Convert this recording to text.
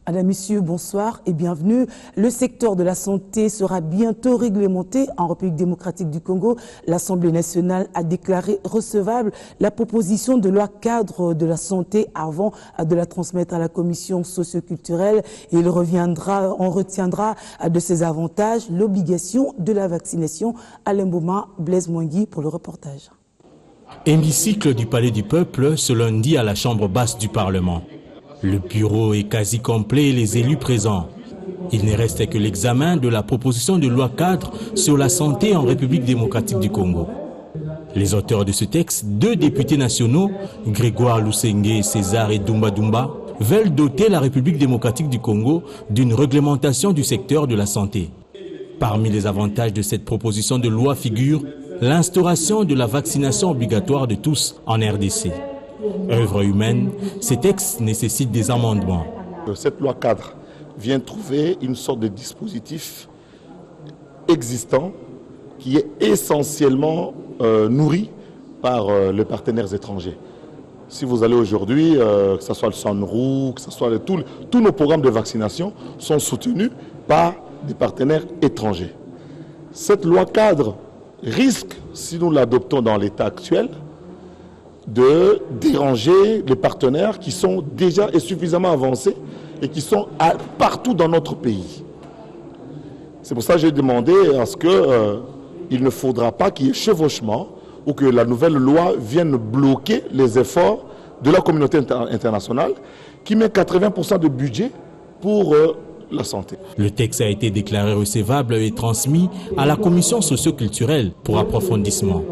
Madame, Monsieur, bonsoir et bienvenue. Le secteur de la santé sera bientôt réglementé en République démocratique du Congo. L'Assemblée nationale a déclaré recevable la proposition de loi cadre de la santé avant de la transmettre à la commission socioculturelle. Et on retiendra de ses avantages l'obligation de la vaccination. Alain Bouma, Blaise Mouangui pour le reportage. Hémicycle du Palais du Peuple ce lundi à la Chambre basse du Parlement. Le bureau est quasi complet et les élus présents. Il ne restait que l'examen de la proposition de loi cadre sur la santé en République démocratique du Congo. Les auteurs de ce texte, 2 députés nationaux, Grégoire Lusenge, César et Dumba Dumba, veulent doter la République démocratique du Congo d'une réglementation du secteur de la santé. Parmi les avantages de cette proposition de loi figure l'instauration de la vaccination obligatoire de tous en RDC. Œuvre humaine, ces textes nécessitent des amendements. Cette loi cadre vient trouver une sorte de dispositif existant qui est essentiellement nourri par les partenaires étrangers. Si vous allez aujourd'hui, que ce soit le SANRU, que ce soit tous nos programmes de vaccination sont soutenus par des partenaires étrangers. Cette loi cadre risque, si nous l'adoptons dans l'état actuel, de déranger les partenaires qui sont déjà suffisamment avancés et qui sont partout dans notre pays. C'est pour ça que j'ai demandé à ce qu'il ne faudra pas qu'il y ait chevauchement ou que la nouvelle loi vienne bloquer les efforts de la communauté internationale qui met 80% de budget pour la santé. Le texte a été déclaré recevable et transmis à la commission socioculturelle pour approfondissement.